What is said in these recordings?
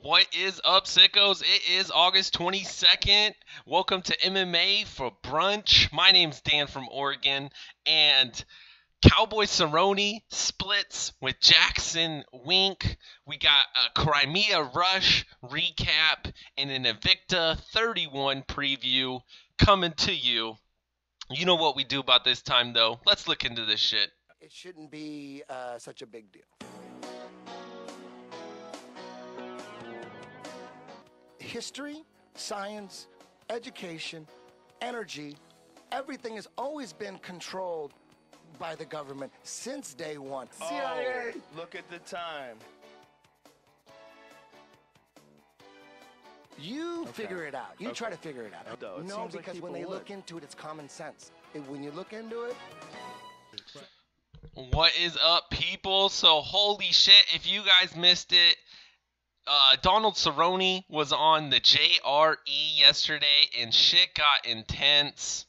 What is up, sickos? It is August 22nd. Welcome to MMA for brunch. My name's Dan from Oregon, and Cowboy Cerrone splits with Jackson Wink. We got a Crimea Rush recap and an Invicta 31 preview coming to you. You know what we do about this time, though. Let's look into this shit. It shouldn't be such a big deal. History, science, education, energy, everything has always been controlled by the government since day one. CIA! Look at the time. You figure it out. You try to figure it out. No, it No, seems like because when people they would. look into it, it's common sense. When you look into it, What is up, people? So, holy shit, if you guys missed it, Donald Cerrone was on the JRE yesterday, and shit got intense.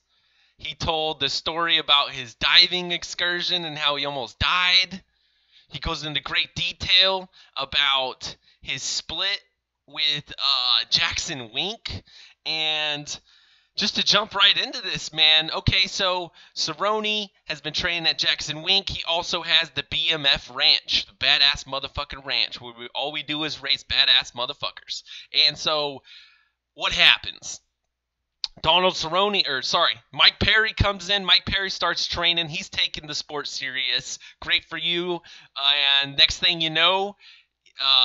He told the story about his diving excursion and how he almost died. He goes into great detail about his split with Jackson Wink. And just to jump right into this, man. Okay, so Cerrone has been training at Jackson Wink. He also has the BMF Ranch, the Badass Motherfucking Ranch, where all we do is race badass motherfuckers. And so, what happens? Mike Perry comes in. Mike Perry starts training. He's taking the sport serious. Great for you. And next thing you know,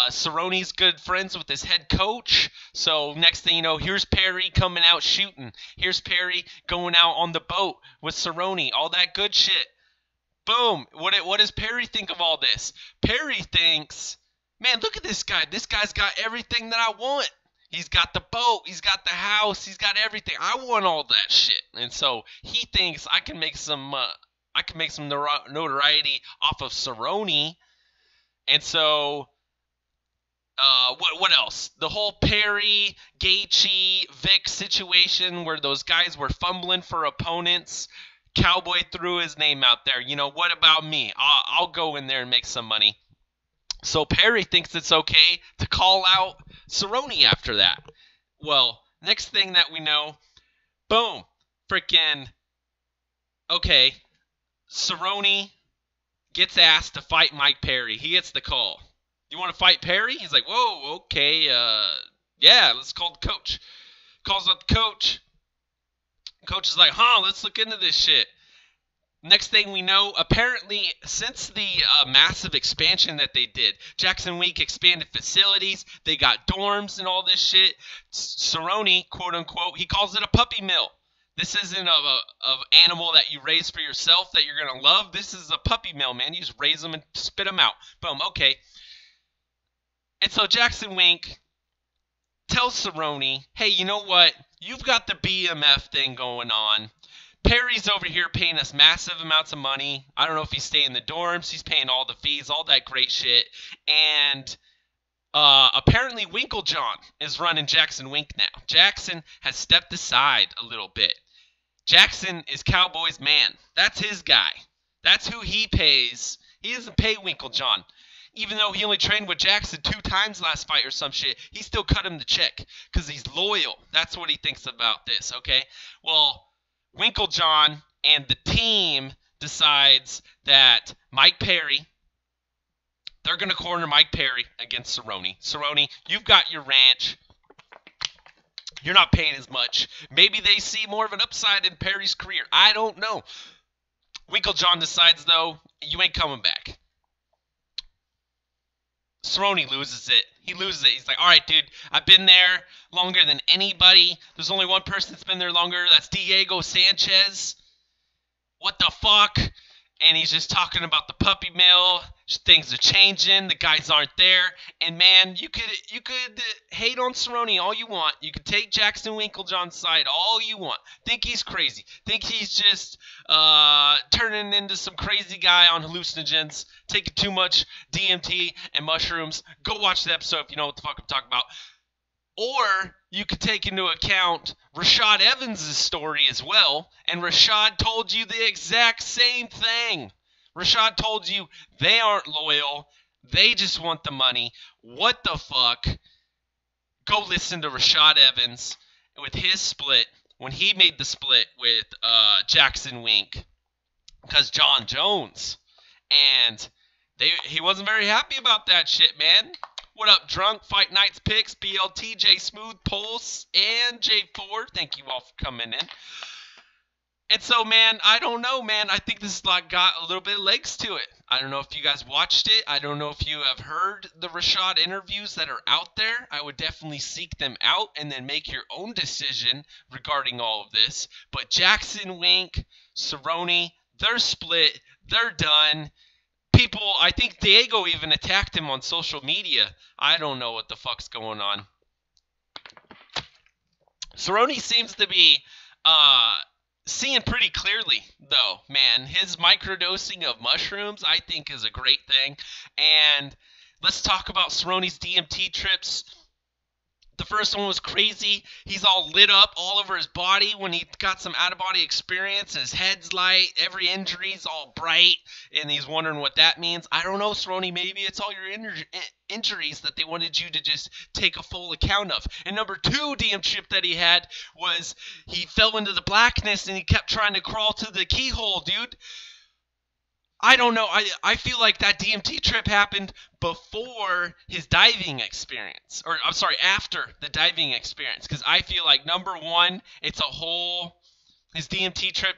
Cerrone's good friends with his head coach. So next thing you know, here's Perry coming out shooting. Here's Perry going out on the boat with Cerrone. All that good shit. Boom. What does Perry think of all this? Perry thinks, man, look at this guy. This guy's got everything that I want. He's got the boat. He's got the house. He's got everything. I want all that shit. And so he thinks I can make some notoriety off of Cerrone. And so what else? The whole Perry, Gaethje, Vic situation where those guys were fumbling for opponents. Cowboy threw his name out there. You know, what about me? I'll go in there and make some money. So Perry thinks it's okay to call out Cerrone after that. Well, next thing that we know, boom, freaking, okay, Cerrone gets asked to fight Mike Perry. He gets the call. You want to fight Perry? He's like, whoa, okay, yeah, let's call the coach. Calls up the coach. Coach is like, let's look into this shit. Next thing we know, apparently, since the massive expansion that they did, Jackson Wink expanded facilities, they got dorms and all this shit. Cerrone, quote unquote, he calls it a puppy mill. This isn't of animal that you raise for yourself that you're gonna love. This is a puppy mill, man. You just raise them and spit them out. Boom. Okay. And so Jackson Wink tells Cerrone, hey, you know what? You've got the BMF thing going on. Perry's over here paying us massive amounts of money. I don't know if he's staying in the dorms. He's paying all the fees, all that great shit. And apparently Winklejohn is running Jackson Wink now. Jackson has stepped aside a little bit. Jackson is Cowboy's man. That's his guy. That's who he pays. He doesn't pay Winklejohn. Even though he only trained with Jackson 2 times last fight or some shit, he still cut him the check because he's loyal. That's what he thinks about this, okay? Well, Winklejohn and the team decides that Mike Perry, they're going to corner Mike Perry against Cerrone. Cerrone, you've got your ranch. You're not paying as much. Maybe they see more of an upside in Perry's career. I don't know. Winklejohn decides, though, you ain't coming back. Cerrone loses it. He loses it. He's like, all right, dude, I've been there longer than anybody. There's only one person that's been there longer. That's Diego Sanchez. What the fuck? And he's just talking about the puppy mill. Things are changing. The guys aren't there. And, man, you could hate on Cerrone all you want. You could take Jackson Winklejohn's side all you want. Think he's crazy. Think he's just turning into some crazy guy on hallucinogens, taking too much DMT and mushrooms. Go watch the episode if you know what the fuck I'm talking about. Or you could take into account Rashad Evans' story as well, and Rashad told you the exact same thing. Rashad told you they aren't loyal, they just want the money. What the fuck? go listen to Rashad Evans with his split when he made the split with Jackson Wink because John Jones. And he wasn't very happy about that shit, man. What up, Drunk, Fight Nights Picks, BLT, J Smooth, Pulse, and J4. Thank you all for coming in. And so, man, I don't know, man. I think this got a little bit of legs to it. I don't know if you guys watched it. I don't know if you have heard the Rashad interviews that are out there. I would definitely seek them out and then make your own decision regarding all of this. But Jackson Wink, Cerrone, they're split. They're done. People, I think Diego even attacked him on social media. I don't know what the fuck's going on. Cerrone seems to be seeing pretty clearly, though, man. His microdosing of mushrooms, I think, is a great thing. And let's talk about Cerrone's DMT trips. The first one was crazy. He's all lit up all over his body when he got some out-of-body experience. His head's light. Every injury's all bright. And he's wondering what that means. I don't know, Cerrone. Maybe it's all your injuries that they wanted you to just take a full account of. And number 2 DM trip that he had was he fell into the blackness and he kept trying to crawl to the keyhole, dude. I don't know. I feel like that DMT trip happened before his diving experience. Or, I'm sorry, after the diving experience. Because I feel like, number 1, it's a whole... His DMT trip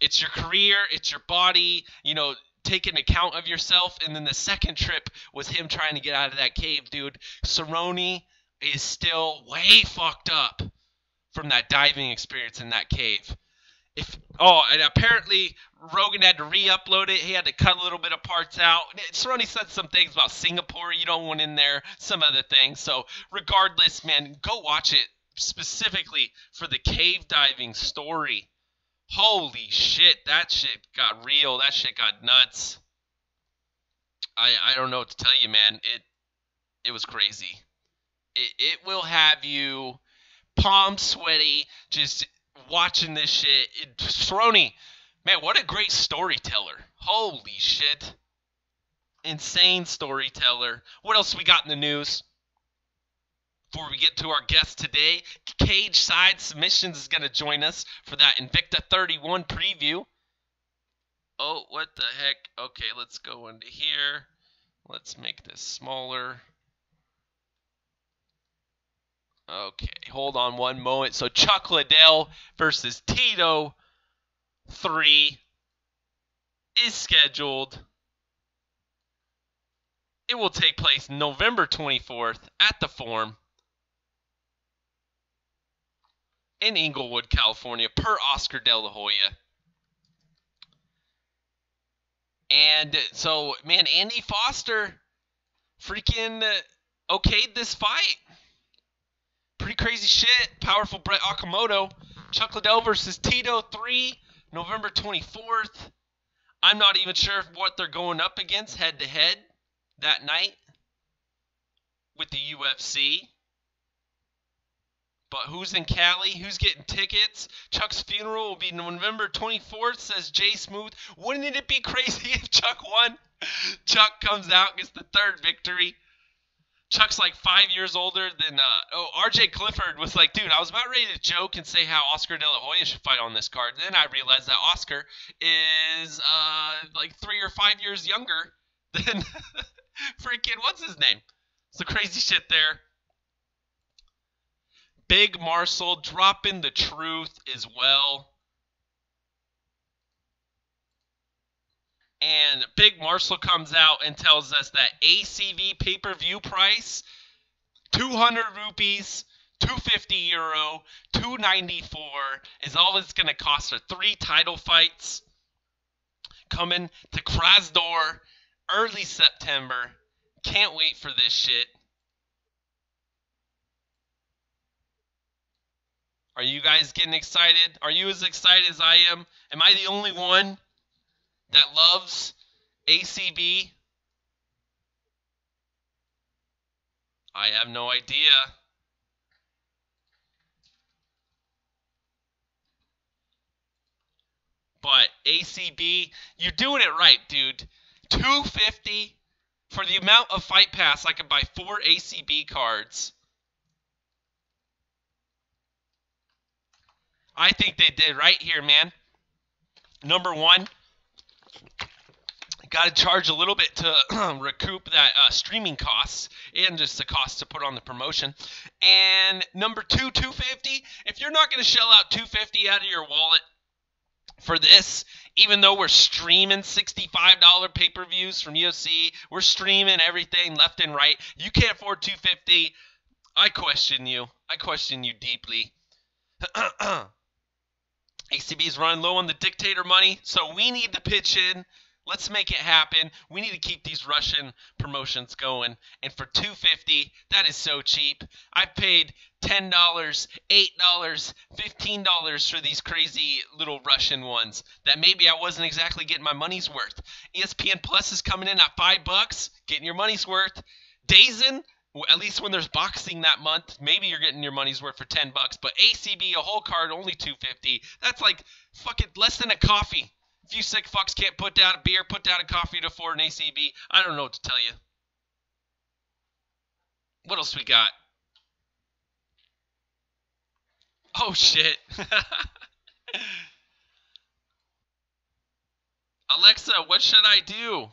it's your career, it's your body, you know, taking account of yourself. And then the second trip was him trying to get out of that cave, dude. Cerrone is still way fucked up from that diving experience in that cave. And apparently Rogan had to re-upload it. He had to cut a little bit of parts out. Cerrone said some things about Singapore. You don't want in there. Some other things. So regardless, man, go watch it specifically for the cave diving story. Holy shit, that shit got real. That shit got nuts. I don't know what to tell you, man. It was crazy. It will have you palm sweaty, just watching this shit. Cerrone, man, what a great storyteller. Holy shit. Insane storyteller. What else we got in the news? Before we get to our guest today, Cage Side Submissions is going to join us for that Invicta 31 preview. Oh, what the heck? Okay, let's go into here. Let's make this smaller. Okay, hold on one moment. So Chuck Liddell versus Tito 3 is scheduled. It will take place November 24th at the Forum in Inglewood, California, per Oscar De La Hoya. And so, man, Andy Foster freaking okayed this fight. Pretty crazy shit. Powerful Brett Okamoto. Chuck Liddell versus Tito 3, November 24th. I'm not even sure what they're going up against head-to-head that night with the UFC. But who's in Cali? Who's getting tickets? Chuck's funeral will be November 24th, says Jay Smooth. Wouldn't it be crazy if Chuck won? Chuck comes out, gets the 3rd victory. Chuck's like 5 years older than, RJ Clifford was like, dude, I was about ready to joke and say how Oscar De La Hoya should fight on this card. Then I realized that Oscar is, like 3 or 5 years younger than freaking, what's his name? Some crazy shit there. Big Marcel dropping the truth as well. And Big Marcel comes out and tells us that ACV pay-per-view price, 200 rupees, 250 euro, 294 is all it's going to cost for 3 title fights coming to Krasnodar early September. Can't wait for this shit. Are you guys getting excited? Are you as excited as I am? Am I the only one that loves ACB? I have no idea. But ACB, you're doing it right, dude. $250 for the amount of Fight Pass. I could buy 4 ACB cards. I think they did right here, man. Number one, got to charge a little bit to recoup that streaming costs and just the cost to put on the promotion. And number two, $250. If you're not going to shell out $250 out of your wallet for this, even though we're streaming $65 pay-per-views from UFC, we're streaming everything left and right, you can't afford $250. I question you. I question you deeply. ACB's running low on the dictator money, so we need to pitch in. Let's make it happen. We need to keep these Russian promotions going. And for $250, that is so cheap. I paid $10, $8, $15 for these crazy little Russian ones that maybe I wasn't exactly getting my money's worth. ESPN Plus is coming in at $5, getting your money's worth. DAZN, at least when there's boxing that month, maybe you're getting your money's worth for $10. But ACB, a whole card, only $250. That's like fucking less than a coffee. If you sick fucks can't put down a beer, put down a coffee to afford an ACB, I don't know what to tell you. What else we got? Oh, shit. Alexa, what should I do?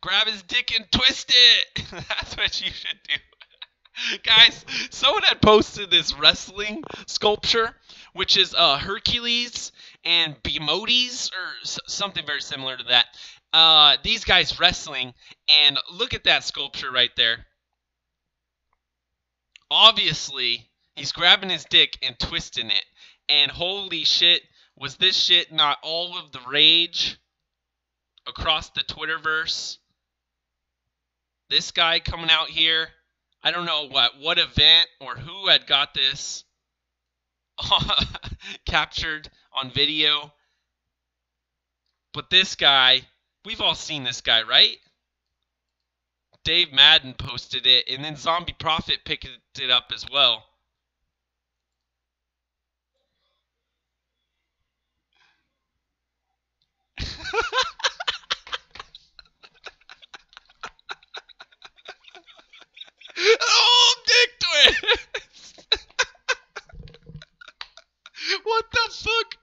Grab his dick and twist it. That's what you should do. Guys, someone had posted this wrestling sculpture, which is Hercules and Bemodes, or something very similar to that. These guys wrestling, and look at that sculpture right there. Obviously, he's grabbing his dick and twisting it. And holy shit, was this shit not all of the rage across the Twitterverse? This guy coming out here, I don't know what event or who had got this captured on video. But this guy, we've all seen this guy, right? Dave Madden posted it, and then Zombie Prophet picked it up as well. Oh, dick twist! What the fuck?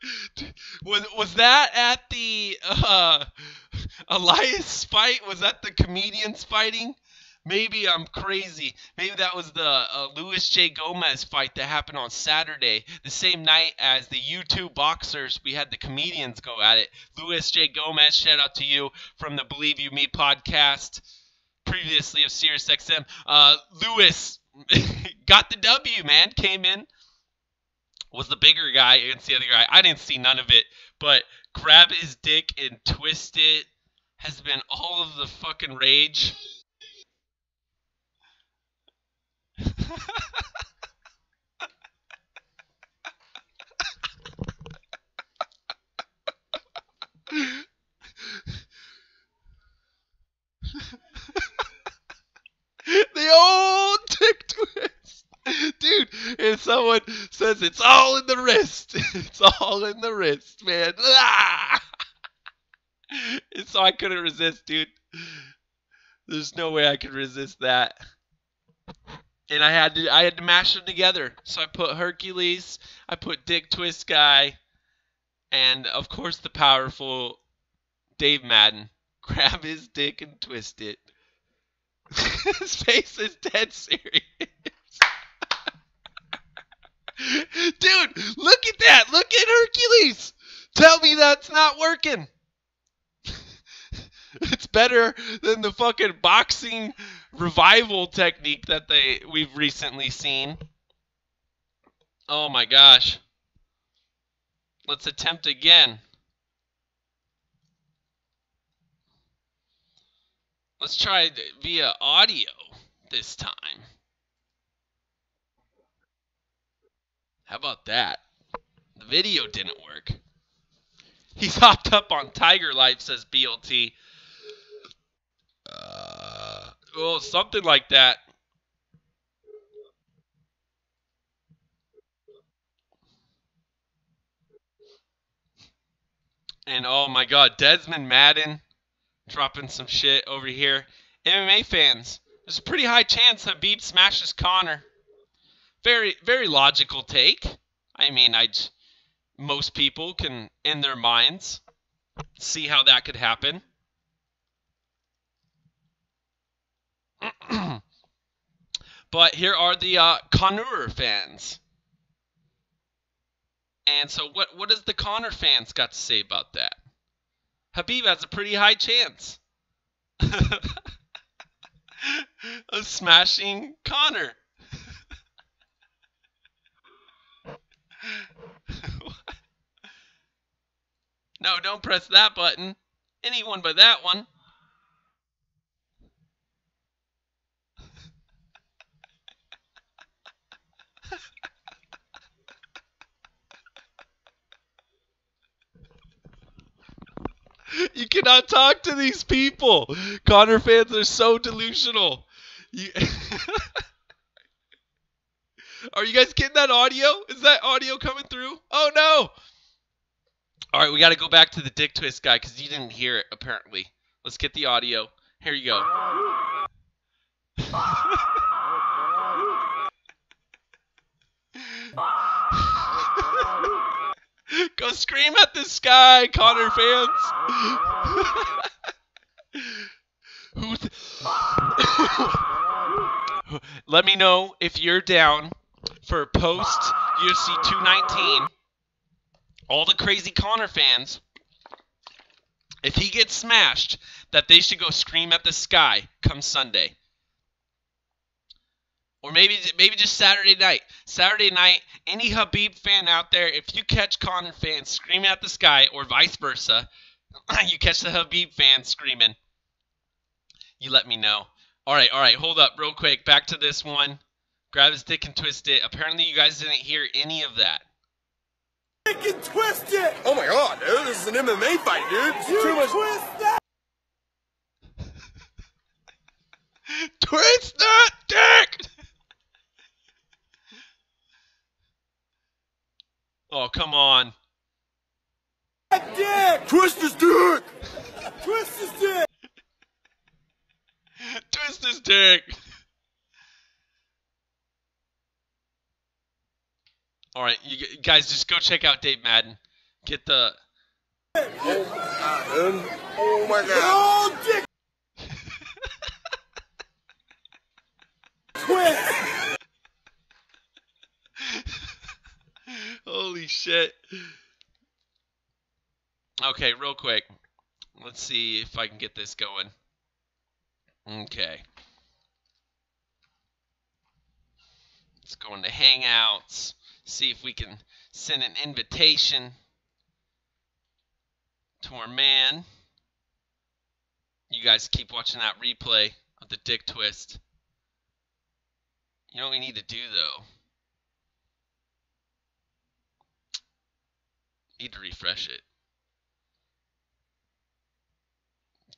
Was that at the Elias fight? Was that the comedians fighting? Maybe I'm crazy. Maybe that was the Luis J. Gomez fight that happened on Saturday. The same night as the YouTube boxers, we had the comedians go at it. Luis J. Gomez, shout out to you from the Believe You Me podcast, previously of SiriusXM. Luis got the W, man. Came in, was the bigger guy against the other guy. I didn't see none of it, but grab his dick and twist it has been all of the fucking rage. The old dick twist. Dude, if someone says it's all in the wrist, it's all in the wrist, man. Ah! And so I couldn't resist, dude. There's no way I could resist that. And I had to mash them together. So I put Hercules, I put Dick Twist Guy, and of course the powerful Dave Madden. Grab his dick and twist it. His face is dead serious. Dude, look at that. Look at Hercules. Tell me that's not working. It's better than the fucking boxing revival technique that we've recently seen. Oh my gosh. Let's attempt again. Let's try via audio this time. How about that? The video didn't work. He's hopped up on Tiger Life, says BLT. Oh, something like that. And oh my God, Desmond Madden dropping some shit over here. MMA fans, there's a pretty high chance Habib smashes Conor. Very, very logical take. I mean, most people can, in their minds, see how that could happen. But here are the Conor fans. And so what does the Conor fans got to say about that? Habib has a pretty high chance of smashing Conor. No, don't press that button. Anyone but that one. You cannot talk to these people. Conor fans are so delusional. Are you guys getting that audio? Is that audio coming through? Oh, no. All right, we got to go back to the dick twist guy because you didn't hear it, apparently. Let's get the audio. Here you go. Go scream at this guy, Conor fans. Let me know if you're down for post UFC 219. All the crazy Conor fans, if he gets smashed, that they should go scream at the sky come Sunday. Or maybe just Saturday night. Saturday night, any Habib fan out there, if you catch Conor fans screaming at the sky, or vice versa, you catch the Habib fans screaming, you let me know. All right, hold up real quick. Back to this one. Grab his dick and twist it. Apparently you guys didn't hear any of that. Dick and twist it! Oh my God, dude, this is an MMA fight, dude. You Too much. twist that! Twist that dick! Oh, come on. That dick! Twist his dick! Twist his dick! Twist his dick. All right, you guys, just go check out Dave Madden. Get the... Oh my God. Oh, dick! Twist! Holy shit. Okay, real quick. Let's see if I can get this going. Okay. Let's go into Hangouts. See if we can send an invitation to our man. You guys keep watching that replay of the dick twist. You know what we need to do, though? Need to refresh it.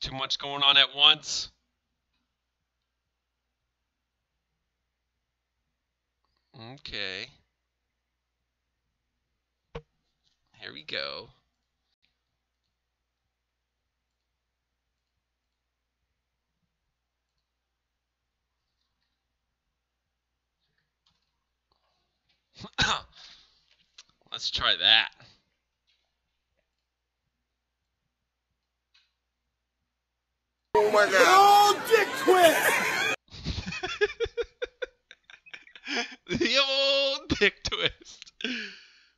Too much going on at once. Okay. Here we go. Let's try that. Oh my God. Oh, dick twist! The old dick twist.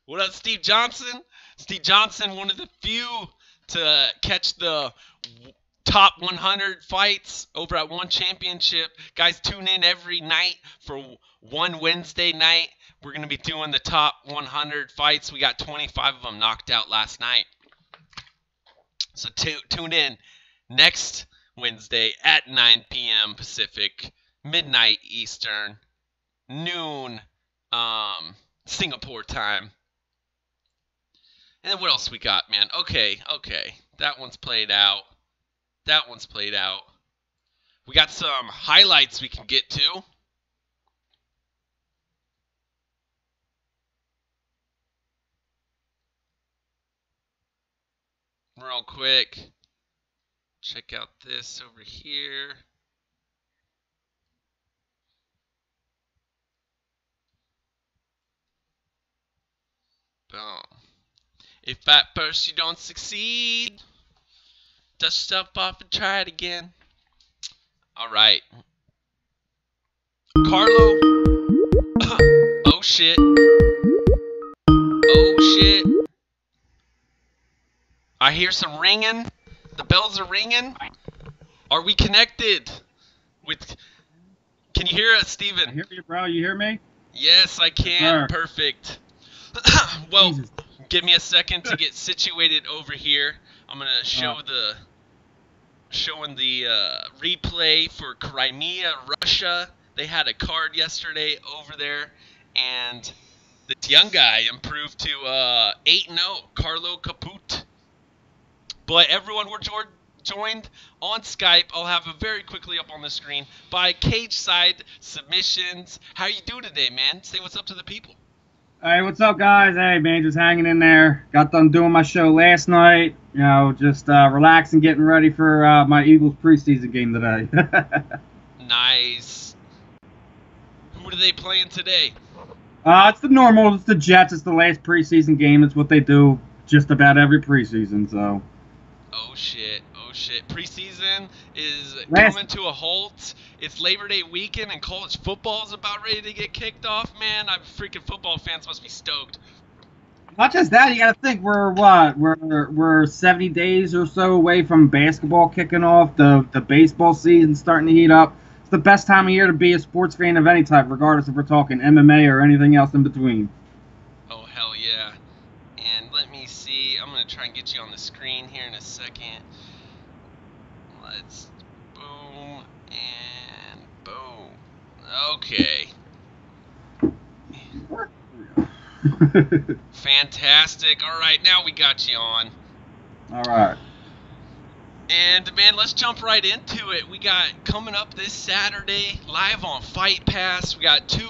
What up, Steve Johnson? Steve Johnson, one of the few to catch the top 100 fights over at One Championship. Guys, tune in every night for one Wednesday night. We're going to be doing the top 100 fights. We got 25 of them knocked out last night. So tune in next Wednesday at 9 p.m. Pacific, midnight Eastern, noon Singapore time. And what else we got, man? Okay. That one's played out. We got some highlights we can get to. real quick. Check out this over here. Boom. If at first you don't succeed, dust yourself off and try it again. All right. Carlo. Oh, shit. Oh, shit. I hear some ringing. The bells are ringing. Are we connected? Can you hear us, Steven? I hear you, bro. You hear me? Yes, I can. Sure. Perfect. Well, Jesus. give me a second to get situated over here. I'm gonna show showing the replay for Crimea, Russia. They had a card yesterday over there, and this young guy improved to 8-0, Carlo Caput. But everyone, we're joined on Skype. I'll have it very quickly up on the screen by Cage Side Submissions. How you doing today, man? Say what's up to the people. Hey, what's up, guys? Hey, man, just hanging in there. Got done doing my show last night. You know, just relaxing, getting ready for my Eagles preseason game today. Nice. Who are they playing today? It's the normal. It's the Jets. It's the last preseason game. It's what they do just about every preseason, so. Oh, shit. Oh, shit. Preseason is Last- coming to a halt. It's Labor Day weekend, and college football is about ready to get kicked off. Man, freaking football fans must be stoked. Not just that, you got to think we're 70 days or so away from basketball kicking off. The baseball season starting to heat up. It's the best time of year to be a sports fan of any type, regardless if we're talking MMA or anything else in between. Oh, hell yeah. And let me see. I'm going to try and get you on the screen here in a second. Let's boom and boom. Okay. Fantastic. All right, now we got you on. All right. And, man, let's jump right into it. We got coming up this Saturday, live on Fight Pass. We got two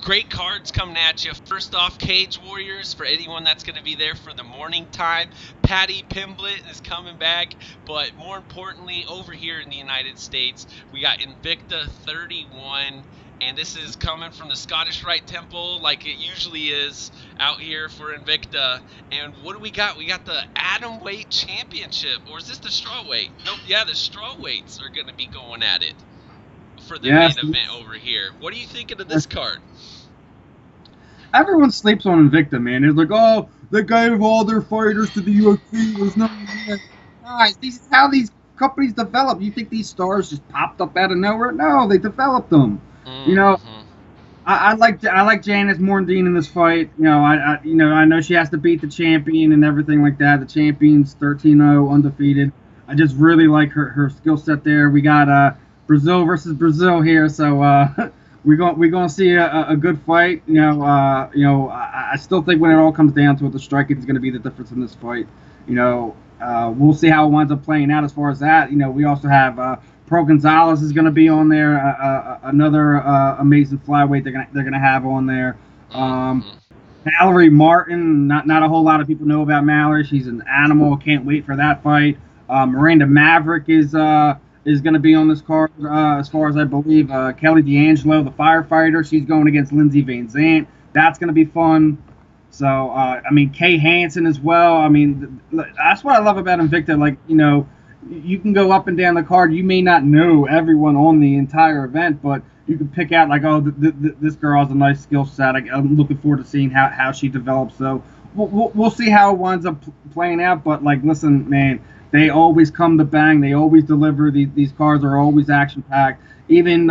great cards coming at you. First off, Cage Warriors, for anyone that's going to be there for the morning time. Patty Pimblett is coming back. But more importantly, over here in the United States, we got Invicta 31. And this is coming from the Scottish Rite Temple, like it usually is out here for Invicta. And what do we got? We got the Atom Weight Championship. Or is this the straw weight? Nope, yeah, the straw weights are going to be going at it for the main event over here. What are you thinking of this card? Everyone sleeps on Invicta, man. It's like, oh, they gave all their fighters to the UFC. There's no guys. This is how these companies develop. You think these stars just popped up out of nowhere? No, they developed them. You know, I like Janice Morandine in this fight. You know, I know she has to beat the champion and everything like that. The champion's 13-0, undefeated. I just really like her skill set there. We got Brazil versus Brazil here, so we're gonna see a good fight. I still think when it all comes down to it, the striking is gonna be the difference in this fight. You know, we'll see how it winds up playing out as far as that. You know, we also have. Pro Gonzalez is going to be on there. Another amazing flyweight they're gonna have on there. Mallory Martin. Not a whole lot of people know about Mallory. She's an animal. Can't wait for that fight. Miranda Maverick is going to be on this card as far as I believe. Kelly D'Angelo, the firefighter. She's going against Lindsey Van Zandt. That's going to be fun. So Kay Hansen as well. I mean, that's what I love about Invicta. Like, you know. You can go up and down the card. You may not know everyone on the entire event, but you can pick out, like, oh, this girl has a nice skill set. I'm looking forward to seeing how she develops. So we'll see how it winds up playing out. But, like, listen, man, they always come to bang. They always deliver. These cards are always action-packed. Even,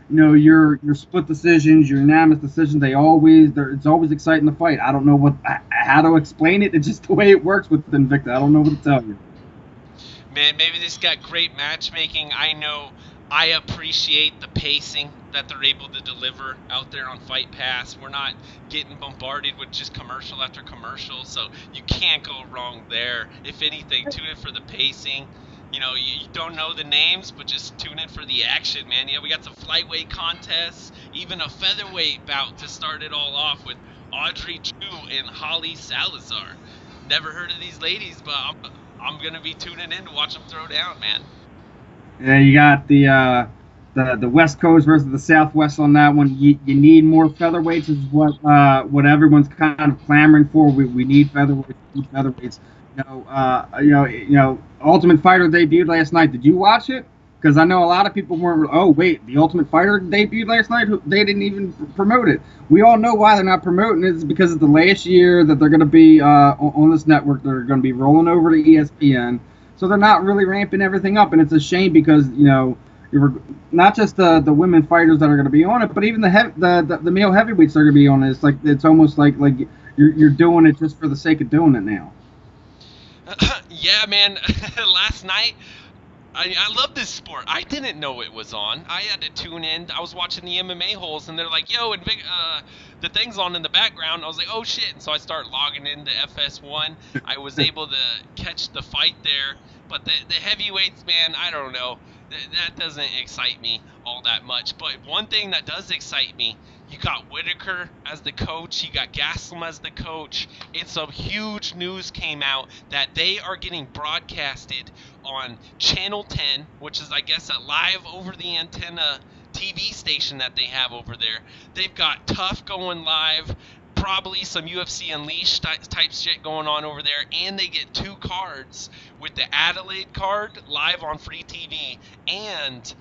your split decisions, your unanimous decisions, it's always exciting to fight. I don't know how to explain it. It's just the way it works with Invicta. I don't know what to tell you. Man, maybe this got great matchmaking. I know I appreciate the pacing that they're able to deliver out there on Fight Pass. We're not getting bombarded with just commercial after commercial, so you can't go wrong there. If anything, tune in for the pacing. You know, you don't know the names, but just tune in for the action, man. Yeah, we got some flyweight contests, even a featherweight bout to start it all off with Audrey Chu and Holly Salazar. Never heard of these ladies, but I'm gonna be tuning in to watch them throw down, man. Yeah, you got the West Coast versus the Southwest on that one. You need more featherweights, is what everyone's kind of clamoring for. We need featherweights. You know, Ultimate Fighter debuted last night. Did you watch it? Because I know a lot of people weren't. Oh wait, the Ultimate Fighter debuted last night. They didn't even promote it. We all know why they're not promoting it. It's because it's the last year that they're going to be on this network. They're going to be rolling over to ESPN. So they're not really ramping everything up, and it's a shame because you're not just the women fighters that are going to be on it, but even the male heavyweights are going to be on it. It's almost like you're doing it just for the sake of doing it now. Yeah, man. Last night, I love this sport. I didn't know it was on. I had to tune in. I was watching the MMA holes, and they're like, "Yo, the thing's on in the background." I was like, "Oh shit!" And so I start logging into FS1. I was able to catch the fight there, but the heavyweights, man, I don't know. That doesn't excite me all that much. But one thing that does excite me, you got Whitaker as the coach, you got Gastelum as the coach. It's some huge news came out that they are getting broadcasted on Channel 10, which is, I guess, a live over-the-antenna TV station that they have over there. They've got Tough going live, probably some UFC Unleashed type shit going on over there, and they get 2 cards with the Adelaide card live on free TV, and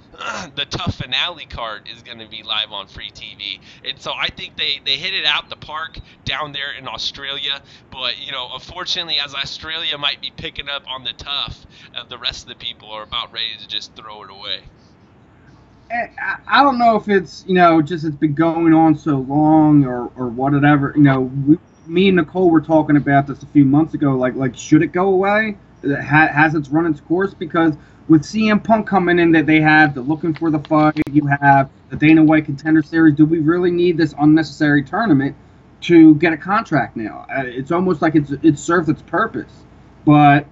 the Tough finale card is going to be live on free TV. And so I think they hit it out the park down there in Australia, but unfortunately, as Australia might be picking up on the Tough, the rest of the people are about ready to just throw it away. I don't know if it's just it's been going on so long or whatever. Me and Nicole were talking about this a few months ago. Like should it go away? Has it's run its course? Because with CM Punk coming in, that they have the Looking for the Fight, you have the Dana White Contender Series. Do we really need this unnecessary tournament to get a contract now? It's almost like it's served its purpose. But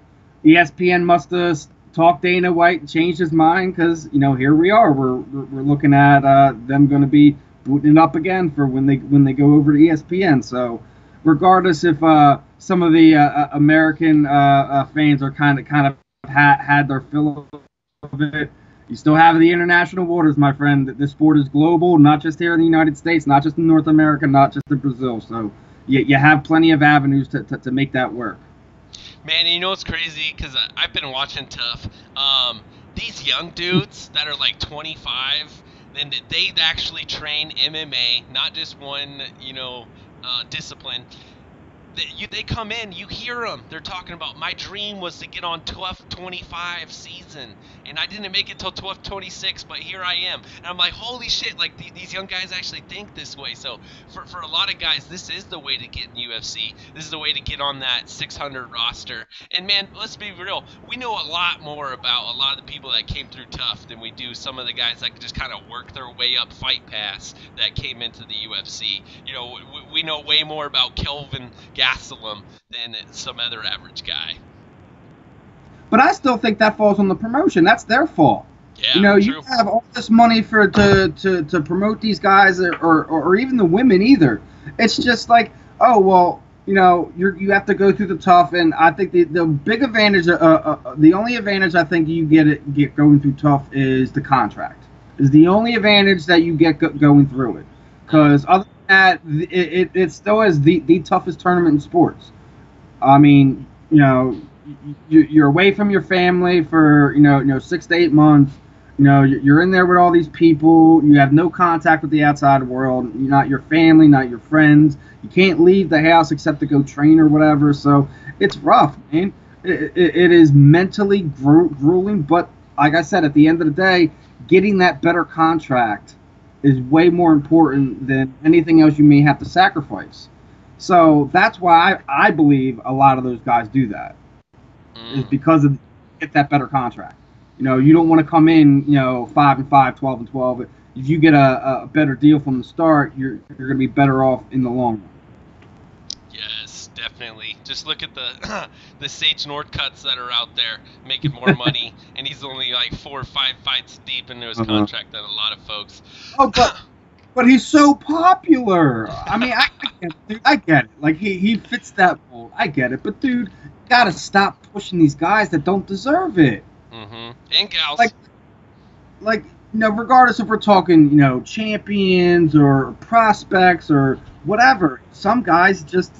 ESPN must have talked Dana White and changed his mind, because here we are. We're looking at them going to be booting it up again for when they go over to ESPN. So regardless if some of the American fans are kind of had their fill of it, you still have the international waters, my friend. This sport is global, not just here in the United States, not just in North America, not just in Brazil. So you have plenty of avenues to make that work. Man, you know what's crazy? Because I've been watching Tough. These young dudes that are like 25, and they actually train MMA, not just one, discipline. They come in, you hear them. They're talking about, my dream was to get on 1225 season, and I didn't make it till 1226, but here I am. And I'm like, holy shit, like these young guys actually think this way. So for a lot of guys, this is the way to get in UFC. This is the way to get on that 600 roster. And man, let's be real, we know a lot more about a lot of the people that came through Tough than we do some of the guys that just kind of work their way up Fight Pass that came into the UFC. We know way more about Kelvin Gastelum than some other average guy. But I still think that falls on the promotion. That's their fault. Yeah, you have all this money to promote these guys, or even the women either. It's just like, oh well, you have to go through the Tough, and I think the big advantage, the only advantage I think you get going through Tough is the contract. Is the only advantage that you get going through it, because other than that, it still is the toughest tournament in sports. I mean, you're away from your family for 6 to 8 months. You're in there with all these people. You have no contact with the outside world. You're not your family, not your friends. You can't leave the house except to go train or whatever. So it's rough, man. It is mentally grueling. But like I said, at the end of the day, getting that better contract is way more important than anything else you may have to sacrifice. So that's why I believe a lot of those guys do that. Is because of get that better contract. You don't want to come in, 5-5, 12-12. If you get a better deal from the start, you're going to be better off in the long run. Yes, definitely. Just look at the Sage Northcutts that are out there making more money, and he's only like 4 or 5 fights deep into his contract than a lot of folks. Oh, but he's so popular. I mean, I get it. Like he fits that mold. I get it. But dude, got to stop pushing these guys that don't deserve it. Mm-hmm. And gals. Like, regardless if we're talking, champions or prospects or whatever, some guys just,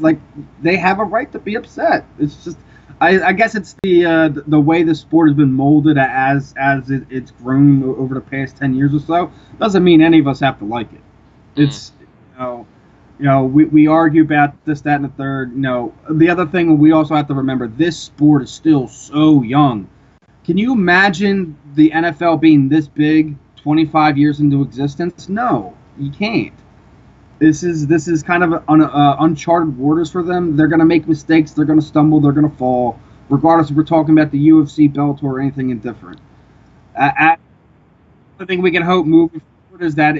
they have a right to be upset. It's just, I guess it's the way the sport has been molded as it's grown over the past 10 years or so. Doesn't mean any of us have to like it. It's, we argue about this, that, and the third. The other thing we also have to remember, this sport is still so young. Can you imagine the NFL being this big 25 years into existence? No, you can't. This is kind of uncharted waters for them. They're going to make mistakes. They're going to stumble. They're going to fall, regardless if we're talking about the UFC, Bellator, or anything indifferent. I think we can hope moving forward is that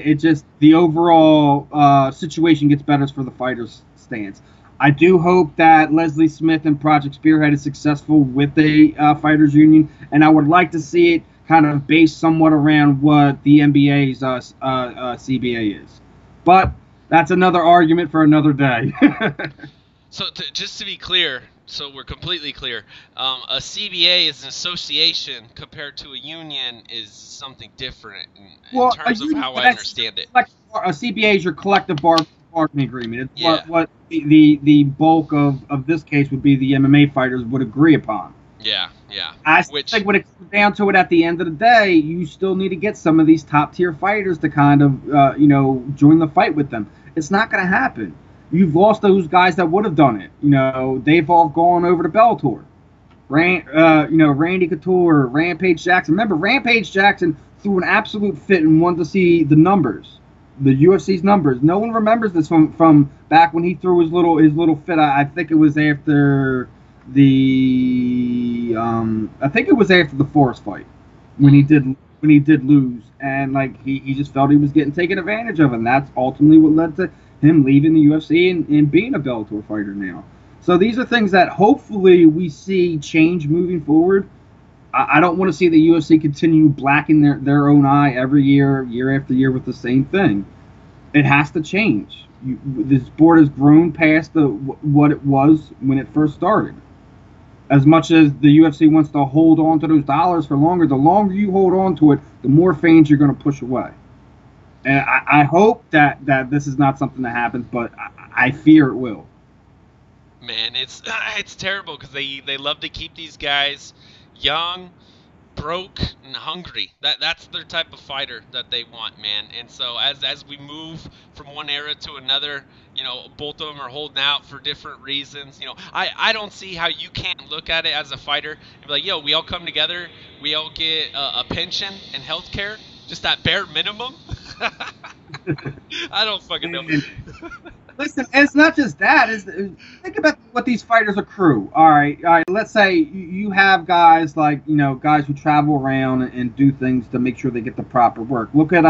the overall situation gets better for the fighters' stance. I do hope that Leslie Smith and Project Spearhead is successful with the fighters' union, and I would like to see it kind of based somewhat around what the NBA's CBA is. But that's another argument for another day. So just to be clear, so we're completely clear, a CBA is an association compared to a union is something different in terms of how I understand it. A CBA is your collective bargaining agreement. It's what the bulk of this case would be the MMA fighters would agree upon. Yeah. I think when it comes down to it at the end of the day, you still need to get some of these top-tier fighters to kind of, join the fight with them. It's not going to happen. You've lost those guys that would have done it. They've all gone over to Bellator. Randy Couture, Rampage Jackson. Remember, Rampage Jackson threw an absolute fit and wanted to see the numbers, the UFC's numbers. No one remembers this from back when he threw his little fit. I think it was after the Forrest fight when he did lose, and he just felt he was getting taken advantage of, and that's ultimately what led to him leaving the UFC and being a Bellator fighter now. So these are things that hopefully we see change moving forward. I don't want to see the UFC continue blacking their own eye every year after year with the same thing. It has to change. The sport has grown past what it was when it first started. As much as the UFC wants to hold on to those dollars for longer, the longer you hold on to it, the more fans you're going to push away. And I hope that this is not something that happens, but I fear it will. Man, it's terrible because they love to keep these guys young, broke, and hungry. That's their type of fighter that they want, man. And so as we move from one era to another, both of them are holding out for different reasons. I don't see how you can't look at it as a fighter and be like, yo, we all come together, we all get a pension and health care, just that bare minimum. I don't fucking know. Listen, it's not just that. Think about what these fighters accrue. All right. Let's say you have guys guys who travel around and do things to make sure they get the proper work. Look at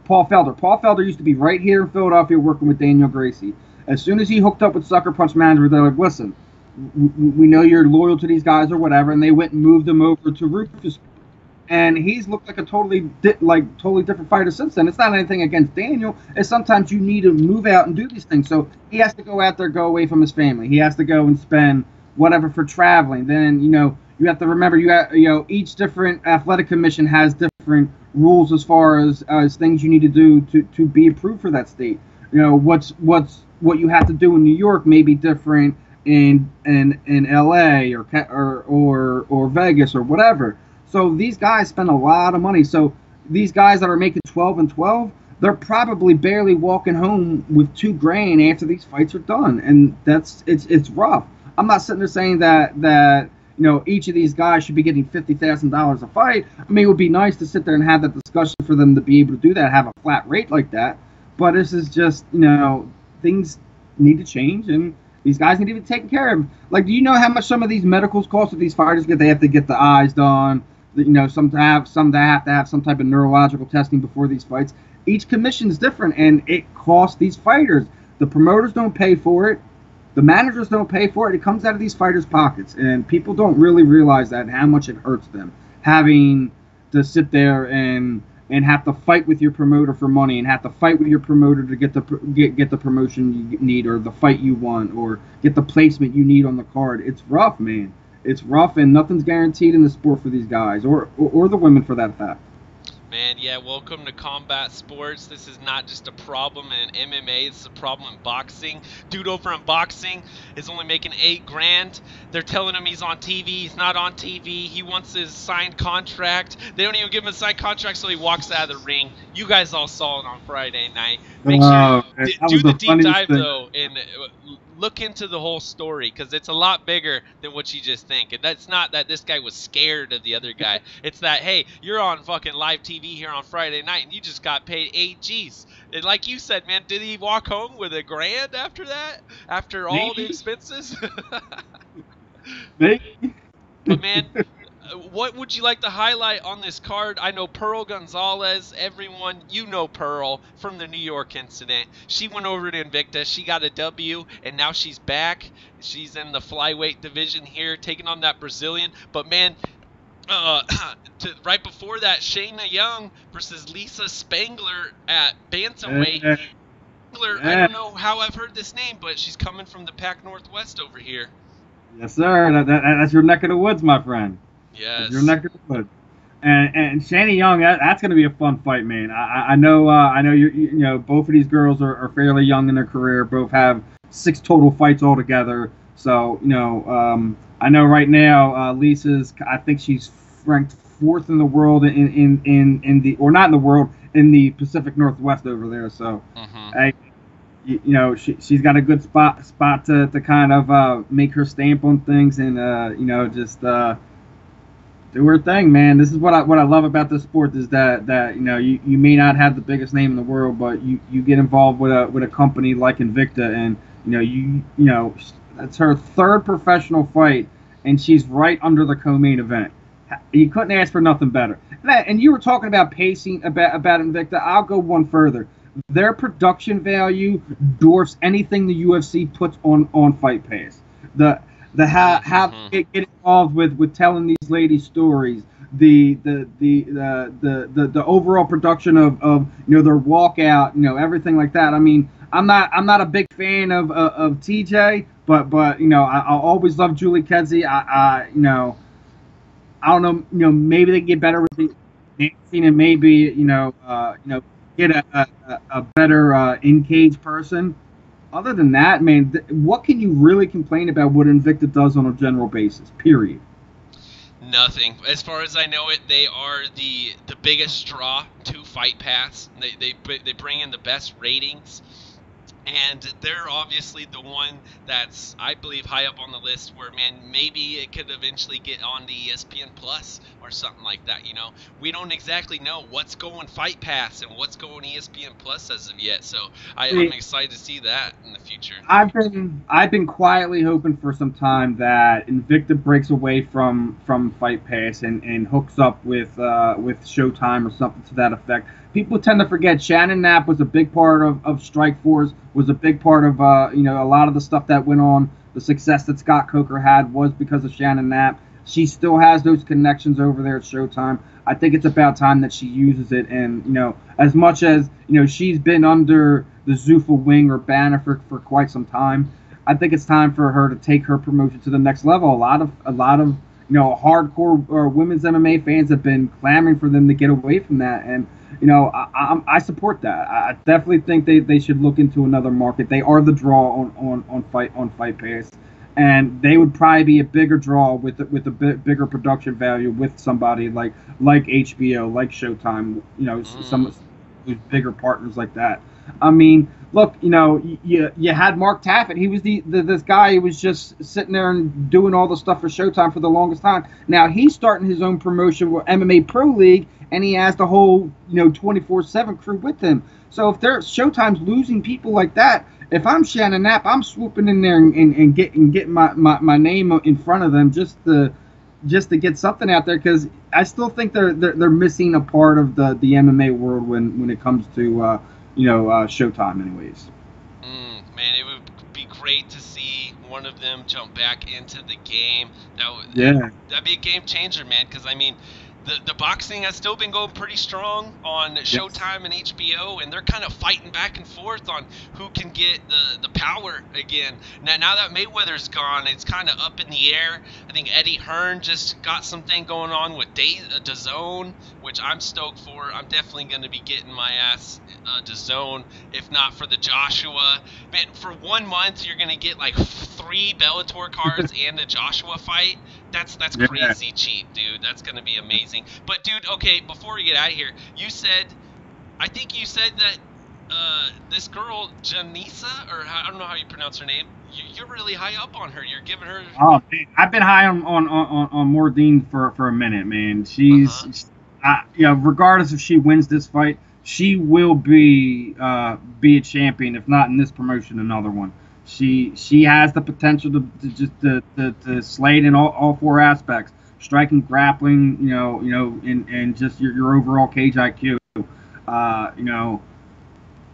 Paul Felder. Paul Felder used to be right here in Philadelphia working with Daniel Gracie. As soon as he hooked up with Sucker Punch Management, they're like, listen, we know you're loyal to these guys or whatever, and they went and moved him over to Rufus. And he's looked like a totally different fighter since then. It's not anything against Daniel. It's sometimes you need to move out and do these things. So he has to go out there, go away from his family. He has to go and spend whatever for traveling. Then you have to remember each different athletic commission has different rules as far as things you need to do to be approved for that state. What you have to do in New York may be different in LA or Vegas or whatever. So these guys spend a lot of money. So these guys that are making 12 and 12, they're probably barely walking home with $2,000 after these fights are done, and it's rough. I'm not sitting there saying that each of these guys should be getting $50,000 a fight. I mean, it would be nice to sit there and have that discussion for them to be able to do that, have a flat rate like that. But this is just things need to change, and these guys need to be taken care of. Do you know how much some of these medicals cost that these fighters get? They have to get the eyes done. Some have to have some type of neurological testing before these fights. Each commission is different, and it costs these fighters. The promoters don't pay for it. The managers don't pay for it. It comes out of these fighters' pockets, and people don't really realize that and how much it hurts them having to sit there and have to fight with your promoter for money and have to fight with your promoter to get the promotion you need or the fight you want or get the placement you need on the card. It's rough, man. it's rough, and nothing's guaranteed in the sport for these guys, or the women for that fact. Man, yeah, welcome to combat sports. This is not just a problem in MMA, it's a problem in boxing. Dude over in boxing is only making $8,000. They're telling him he's on TV. He's not on TV. He wants his signed contract. They don't even give him a signed contract, so he walks out of the ring. You guys all saw it on Friday night. Make sure do the deep dive, though, and look into the whole story, because it's a lot bigger than what you just think. And that's not that this guy was scared of the other guy. It's that, hey, you're on fucking live TV here on Friday night, and you just got paid 8 G's. And like you said, man, did he walk home with $1,000 after that? After all the expenses? Maybe. But, man, what would you like to highlight on this card? I know Pearl Gonzalez, everyone, you know Pearl from the New York incident. She went over to Invicta. She got a W, and now she's back. She's in the flyweight division here, taking on that Brazilian. But, man, right before that, Shayna Young versus Lisa Spangler at bantamweight. Spangler, I don't know how I've heard this name, but she's coming from the Pac Northwest over here. Yes, sir. That's your neck of the woods, my friend. Yes. Your neck of the woods. And Shayna Young, that's going to be a fun fight, man. I know you know both of these girls are fairly young in their career. Both have 6 total fights altogether. So I know right now Lisa's, I think she's ranked 4th in the world in the, or not in the world, in the Pacific Northwest over there. So she's got a good spot to kind of make her stamp on things, and just do her thing, man. This is what I love about this sport, is that you may not have the biggest name in the world, but you get involved with a company like Invicta, and that's her 3rd professional fight, and she's right under the co-main event. You couldn't ask for nothing better. And you were talking about pacing about Invicta. I'll go one further. Their production value dwarfs anything the UFC puts on Fight Pass. How they get involved with telling these ladies stories, the overall production of their walkout, everything like that. I mean, I'm not a big fan of TJ, but I always love Julie Kedzie. I don't know, maybe they can get better with the dancing, and maybe get a better in-cage person. Other than that, man, what can you really complain about what Invicta does on a general basis, period? Nothing. As far as I know it, they are the biggest draw to Fight Pass. They bring in the best ratings. And they're obviously the one that's, I believe, high up on the list where, man, maybe it could eventually get on the ESPN Plus or something like that, We don't exactly know what's going Fight Pass and what's going ESPN Plus as of yet, so I'm excited to see that in the future. I've been quietly hoping for some time that Invicta breaks away from Fight Pass and hooks up with Showtime or something to that effect. People tend to forget Shannon Knapp was a big part of Strikeforce, was a big part of a lot of the stuff that went on. The success that Scott Coker had was because of Shannon Knapp. She still has those connections over there at Showtime. I think it's about time that she uses it. And as much as she's been under the Zuffa wing or banner for quite some time, I think it's time for her to take her promotion to the next level. A lot of hardcore women's MMA fans have been clamoring for them to get away from that, and I support that. I definitely think they should look into another market. They are the draw on Fight Pass, and they would probably be a bigger draw with a bigger production value with somebody like HBO, like Showtime. Some bigger partners like that. I mean, look, you had Mark Taffet. He was this guy who was just sitting there and doing all the stuff for Showtime for the longest time. Now he's starting his own promotion with MMA Pro League, and he has the whole 24/7 crew with him. So if Showtime's losing people like that, if I'm Shannon Knapp, I'm swooping in there and getting my name in front of them just to get something out there, because I still think they're missing a part of the MMA world when it comes to Showtime, anyways. Man, it would be great to see one of them jump back into the game. That'd be a game changer, man. Because I mean, the boxing has still been going pretty strong on Showtime and HBO, and they're kind of fighting back and forth on who can get the power again. Now that Mayweather's gone, it's kind of up in the air. I think Eddie Hearn just got something going on with DAZN, which I'm stoked for. I'm definitely going to be getting my ass DAZN, if not for the Joshua. Man, for 1 month, you're going to get like 3 Bellator cards and a Joshua fight. That's crazy cheap, dude. That's going to be amazing. But, dude, okay, before we get out of here, I think you said that this girl, Janisa, or I don't know how you pronounce her name, you're really high up on her. You're giving her... Oh, man, I've been high on Mordine for a minute, man. She's, regardless if she wins this fight, she will be a champion, if not in this promotion, another one. She has the potential to slay it in all 4 aspects: striking, grappling, and just your overall cage IQ.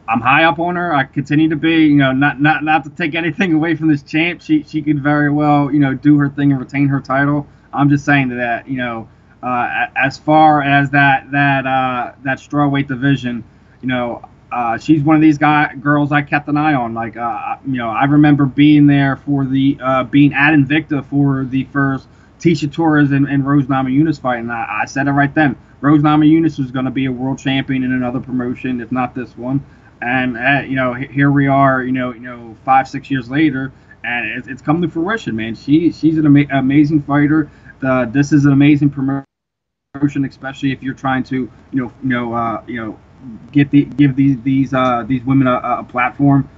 I'm high up on her. I continue to be, not to take anything away from this champ. She could very well, do her thing and retain her title. I'm just saying that, as far as that strawweight division, she's one of these girls I kept an eye on. Like, I remember being there for being at Invicta for the first Tisha Torres and Rose Namajunas fight, and I said it right then. Rose Namajunas was going to be a world champion in another promotion, if not this one. And here we are, 5-6 years later, and it's come to fruition, man. She's an amazing fighter. This is an amazing promotion, especially if you're trying to, give these women a platform.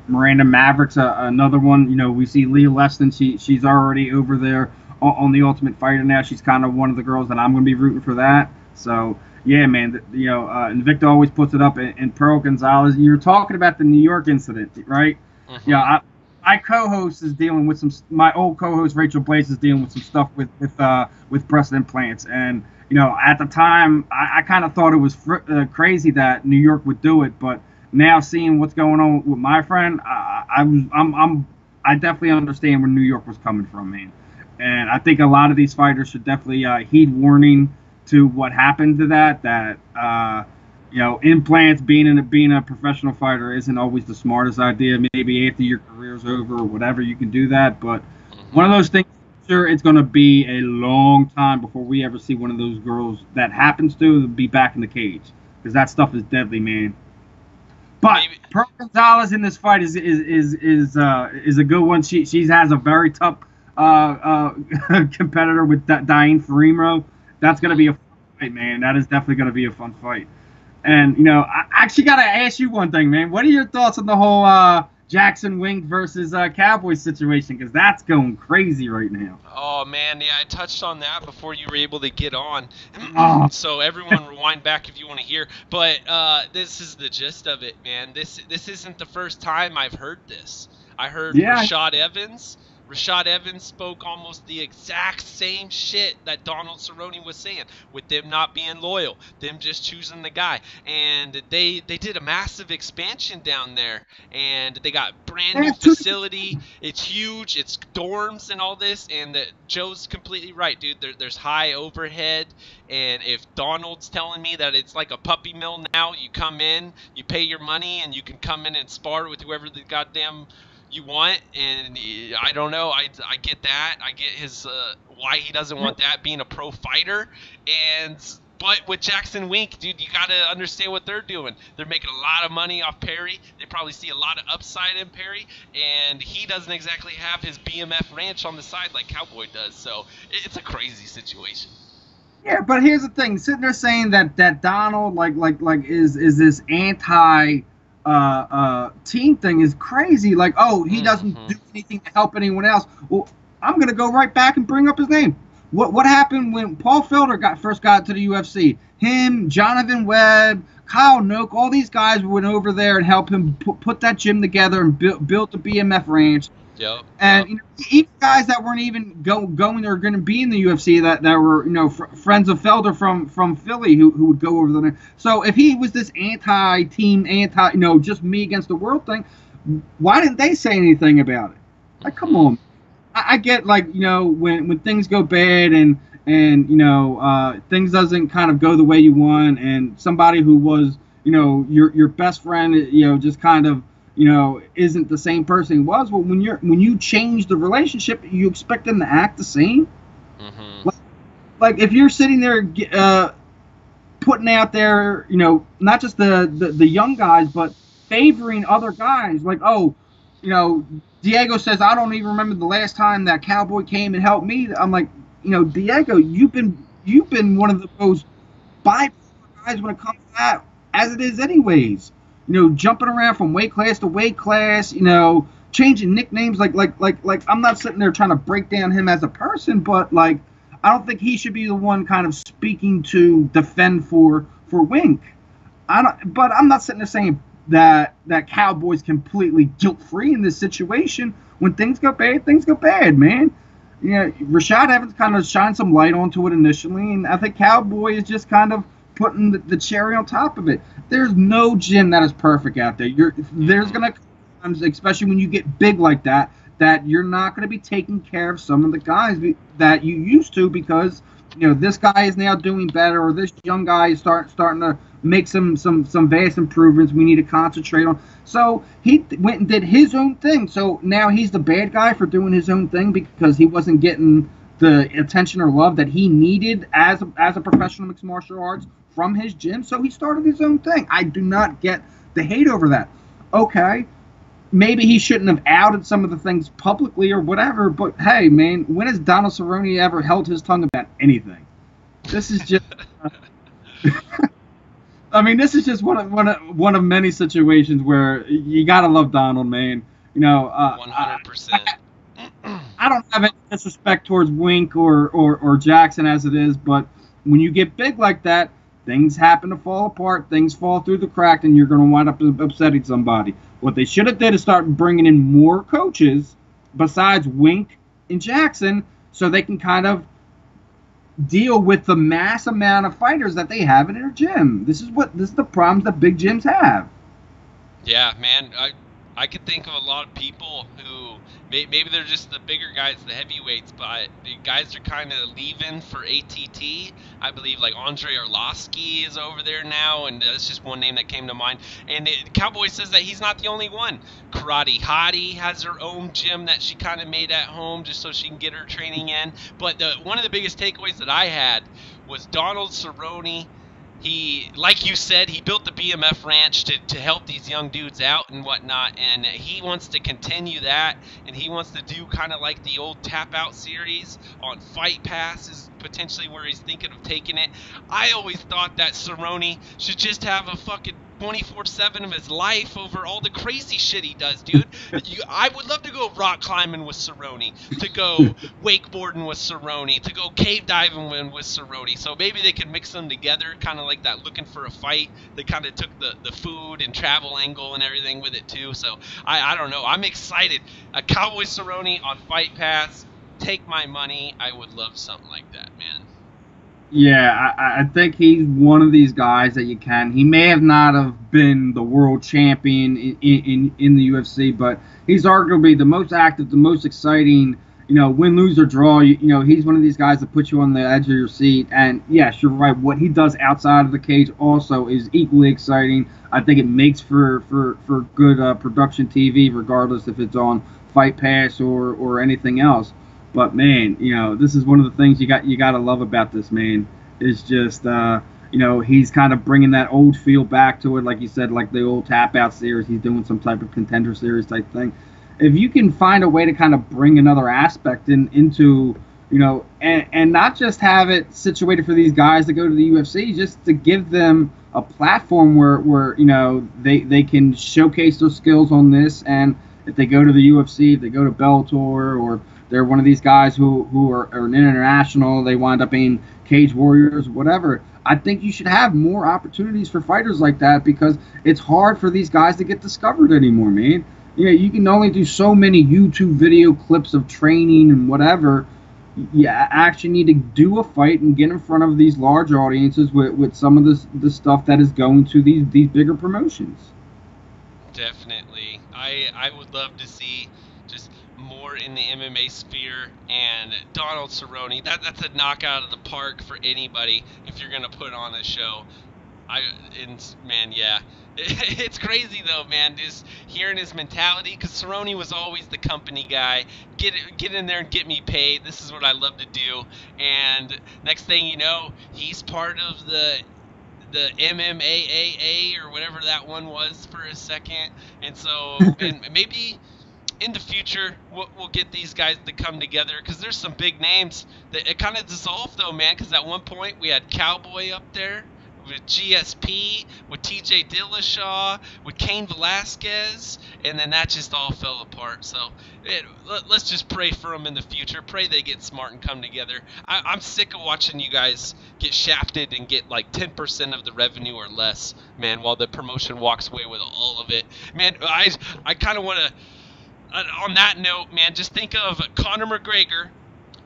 Miranda Maverick's another one. We see Leah Leston. She's already over there on the Ultimate Fighter now. She's kind of one of the girls that I'm going to be rooting for that. So yeah, man. Invicta always puts it up. And Pearl Gonzalez. You're talking about the New York incident, right? Mm-hmm. Yeah. My co-host is dealing with my old co-host Rachel Blaze is dealing with some stuff with breast implants, and at the time I kind of thought it was crazy that New York would do it, but now seeing what's going on with my friend, I definitely understand where New York was coming from, man. And I think a lot of these fighters should definitely heed warning to what happened to that. Implants being a professional fighter isn't always the smartest idea. Maybe after your career's over or whatever, you can do that. But one of those things, sure, it's going to be a long time before we ever see one of those girls that happens to be back in the cage, because that stuff is deadly, man. But Pearl Gonzalez in this fight is a good one. She has a very tough competitor with Diane Ferrimo. That's going to be a fun fight, man. That is definitely going to be a fun fight. And, I actually got to ask you one thing, man. What are your thoughts on the whole Jackson Wink versus Cowboy situation? Because that's going crazy right now. Oh, man. Yeah, I touched on that before you were able to get on. So everyone rewind back if you want to hear. But this is the gist of it, man. This isn't the first time I've heard this. I heard Rashad Evans. Rashad Evans spoke almost the exact same shit that Donald Cerrone was saying, with them not being loyal, them just choosing the guy. And they did a massive expansion down there, and they got brand new facility. It's huge. It's dorms and all this. And Joe's completely right, dude. There's high overhead. And if Donald's telling me that it's like a puppy mill now, you come in, you pay your money, and you can come in and spar with whoever the goddamn you want, and I don't know. I get that. I get his why he doesn't want that, being a pro fighter. But with Jackson Wink, dude, you gotta understand what they're doing. They're making a lot of money off Perry. They probably see a lot of upside in Perry, and he doesn't exactly have his BMF ranch on the side like Cowboy does. So it's a crazy situation. Yeah, but here's the thing: sitting there saying that Donald is this anti team thing is crazy. Like, oh, he doesn't do anything to help anyone else. Well, I'm gonna go right back and bring up his name. What happened when Paul Felder first got to the UFC? Him, Jonathan Webb, Kyle Noak, all these guys went over there and helped him put that gym together and built the BMF ranch. Yep. And even guys that weren't even going or going to be in the UFC that were friends of Felder from Philly who would go over there. So if he was this anti-team, just me against the world thing, why didn't they say anything about it? Like, come on. I get, when things go bad and and things doesn't kind of go the way you want, and somebody who was your best friend just kind of isn't the same person he was. Well, when you change the relationship, you expect them to act the same. Mm-hmm. Like if you're sitting there putting out there, not just the young guys, but favoring other guys. Like, Diego says, I don't even remember the last time that Cowboy came and helped me. I'm like, Diego, you've been one of the most bipolar guys when it comes to that, as it is anyways. Jumping around from weight class to weight class, changing nicknames. Like I'm not sitting there trying to break down him as a person, but like I don't think he should be the one kind of speaking to defend for Wink. But I'm not sitting there saying that Cowboy's completely guilt-free in this situation. When things go bad, man. Rashad Evans kind of shined some light onto it initially, and I think Cowboy is just kind of putting the cherry on top of it. There's no gym that is perfect out there. There's going to come times, especially when you get big like that you're not going to be taking care of some of the guys that you used to, because this guy is now doing better, or this young guy is starting to make some vast improvements we need to concentrate on. So he went and did his own thing. So now he's the bad guy for doing his own thing because he wasn't getting the attention or love that he needed as a professional mixed martial arts from his gym. So he started his own thing. I do not get the hate over that. Okay, maybe he shouldn't have outed some of the things publicly or whatever, but hey, man, when has Donald Cerrone ever held his tongue about anything? This is just this is just one of many situations where you gotta love Donald, man. 100%. I don't have any disrespect towards Wink or Jackson as it is, but when you get big like that, things happen to fall apart, things fall through the crack, and you're going to wind up upsetting somebody. What they should have did is start bringing in more coaches besides Wink and Jackson, so they can kind of deal with the mass amount of fighters that they have in their gym. This is the problems that big gyms have. Yeah, man, I could think of a lot of people who maybe they're just the bigger guys, the heavyweights, but the guys are kind of leaving for ATT. I believe like Andre Arlovsky is over there now, and that's just one name that came to mind. And Cowboy says that he's not the only one. Karate Hottie has her own gym that she kind of made at home just so she can get her training in. But one of the biggest takeaways that I had was Donald Cerrone. He, like you said, he built the BMF ranch to help these young dudes out and whatnot, and he wants to continue that, and he wants to do kind of like the old Tap Out series on Fight Pass is potentially where he's thinking of taking it. I always thought that Cerrone should just have a fucking 24/7 of his life over all the crazy shit he does, dude. I would love to go rock climbing with Cerrone, to go wakeboarding with Cerrone, to go cave diving with Cerrone. So maybe they can mix them together, kind of like that Looking for a Fight. They kind of took the food and travel angle and everything with it too. So I don't know. I'm excited. A Cowboy Cerrone on Fight Pass. Take my money. I would love something like that, man. Yeah, I think he's one of these guys that you can. He may have not have been the world champion in the UFC, but he's arguably the most active, the most exciting. Win, lose, or draw. He's one of these guys that puts you on the edge of your seat. And yes, you're right. What he does outside of the cage also is equally exciting. I think it makes for good production TV, regardless if it's on Fight Pass or anything else. But man, this is one of the things you got to love about this man. It's just he's kind of bringing that old feel back to it, like you said, like the old Tap Out series. He's doing some type of Contender Series type thing. If you can find a way to kind of bring another aspect into and not just have it situated for these guys to go to the UFC, just to give them a platform where they can showcase their skills on this. And if they go to the UFC, if they go to Bellator, or they're one of these guys who are an international, they wind up being Cage Warriors, whatever. I think you should have more opportunities for fighters like that, because it's hard for these guys to get discovered anymore, man. You can only do so many YouTube video clips of training and whatever. You actually need to do a fight and get in front of these large audiences with some of the stuff that is going to these bigger promotions. Definitely. I would love to see just more in the MMA sphere, and Donald Cerrone, that's a knockout of the park for anybody if you're going to put on a show. Man, yeah. It's crazy, though, man, just hearing his mentality, because Cerrone was always the company guy. Get in there and get me paid. This is what I love to do. And next thing you know, he's part of the MMAAA or whatever that one was for a second. And so, and maybe in the future we'll get these guys to come together, because there's some big names that it kind of dissolved, though, man, because at one point we had Cowboy up there with GSP, with TJ Dillashaw, with Cain Velasquez, and then that just all fell apart. So let's just pray for them in the future. Pray they get smart and come together. I'm sick of watching you guys get shafted and get like 10% of the revenue or less, man, while the promotion walks away with all of it. Man, I kind of want to, on that note, man, just think of Conor McGregor,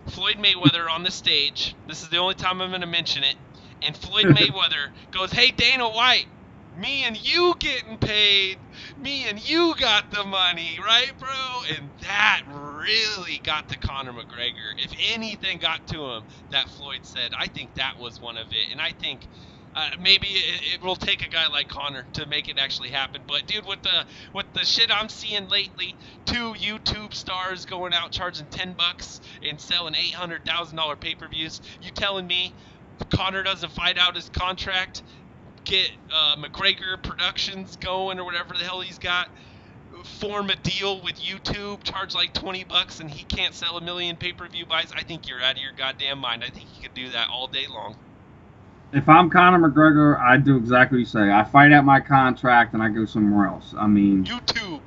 Floyd Mayweather on the stage. This is the only time I'm going to mention it. And Floyd Mayweather goes, "Hey, Dana White, me and you getting paid. Me and you got the money, right, bro?" And that really got to Conor McGregor. If anything got to him, that Floyd said, I think that was one of it. And I think maybe it will take a guy like Conor to make it actually happen. But, dude, with the shit I'm seeing lately, 2 YouTube stars going out charging $10 and selling $800,000 pay-per-views, you telling me Conor doesn't fight out his contract, get McGregor Productions going or whatever the hell he's got, form a deal with YouTube, charge like $20, and he can't sell 1 million pay-per-view buys? I think you're out of your goddamn mind. I think he could do that all day long. If I'm Conor McGregor, I do exactly what you say. I fight out my contract and I go somewhere else. I mean, YouTube.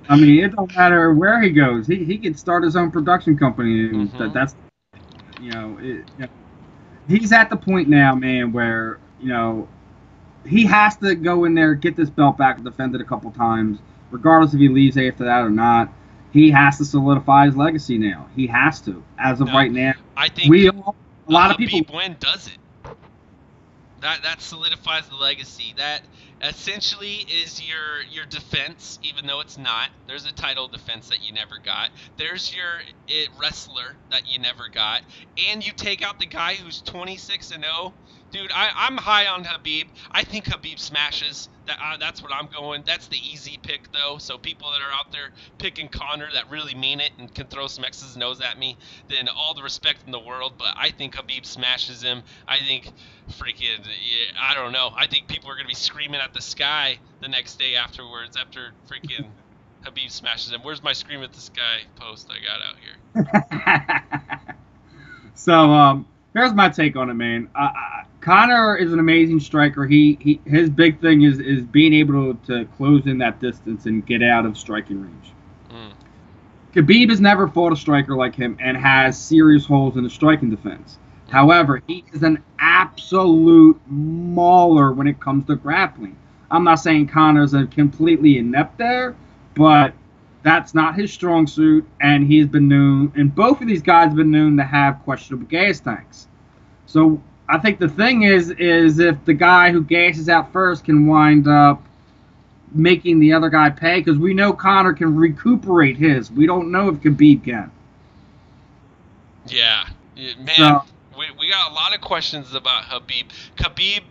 I mean, it don't matter where he goes. He can start his own production company. And that's, he's at the point now, man, where, he has to go in there, get this belt back, defend it a couple times, regardless if he leaves after that or not. He has to solidify his legacy now. He has to. As of right now, I think a lot of people. Habib win does it. That solidifies the legacy. That essentially is your defense, even though it's not. There's a title defense that you never got. There's your wrestler that you never got. And you take out the guy who's 26-0. Dude, I'm high on Habib. I think Habib smashes. That's what I'm going. That's the easy pick, though. So people that are out there picking Conor that really mean it and can throw some X's and O's at me, then all the respect in the world. But I think Habib smashes him. I think I don't know. I think people are going to be screaming at the sky the next day afterwards after freaking Habib smashes him. Where's my Scream at the Sky post I got out here? So, here's my take on it, man. Conor is an amazing striker. His big thing is being able to close in that distance and get out of striking range. Khabib has never fought a striker like him and has serious holes in the striking defense. However, he is an absolute mauler when it comes to grappling. I'm not saying Conor's a completely inept there, but that's not his strong suit, and he's been known, and both of these guys have been known to have questionable gas tanks. So I think the thing is if the guy who gasses out first can wind up making the other guy pay, because we know Conor can recuperate his. We don't know if Khabib can. Yeah, man, we got a lot of questions about Habib. Khabib,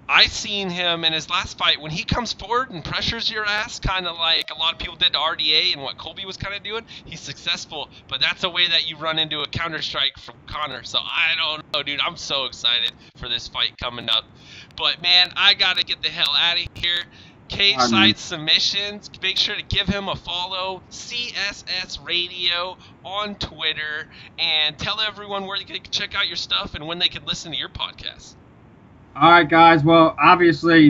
I seen him in his last fight, when he comes forward and pressures your ass, kind of like a lot of people did to RDA and what Colby was kind of doing, he's successful, but that's a way that you run into a counter-strike from Conor. So I don't know, dude. I'm so excited for this fight coming up. But, man, I got to get the hell out of here. Cage Side Submissions, make sure to give him a follow. CSSRadio on Twitter, and tell everyone where they can check out your stuff and when they can listen to your podcast. All right, guys. Well, obviously,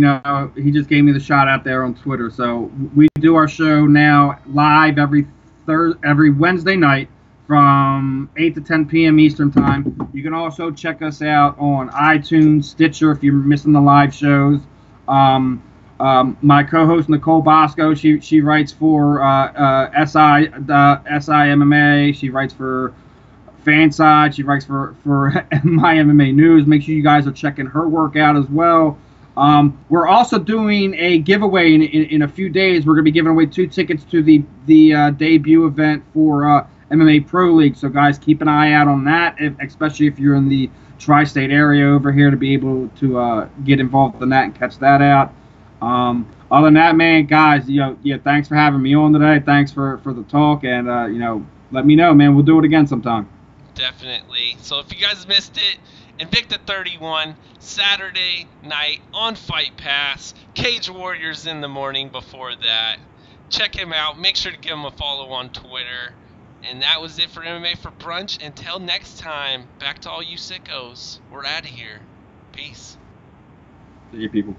he just gave me the shout out there on Twitter. So we do our show now live every Wednesday night from 8 to 10 p.m. Eastern Time. You can also check us out on iTunes, Stitcher, if you're missing the live shows. My co-host Nicole Bosco, she writes for SI MMA. She writes for Fanside. She writes for My MMA News. Make sure you guys are checking her work out as well. We're also doing a giveaway in a few days. We're going to be giving away 2 tickets to the debut event for MMA Pro League. So, guys, keep an eye out on that, especially if you're in the tri-state area over here, to be able to get involved in that and catch that out. Other than that, man, guys, thanks for having me on today. Thanks for the talk, and let me know, man. We'll do it again sometime. Definitely. So if you guys missed it, Invicta 31, Saturday night on Fight Pass. Cage Warriors in the morning before that. Check him out. Make sure to give him a follow on Twitter. And that was it for MMA for Brunch. Until next time, back to all you sickos. We're out of here. Peace. See you, people.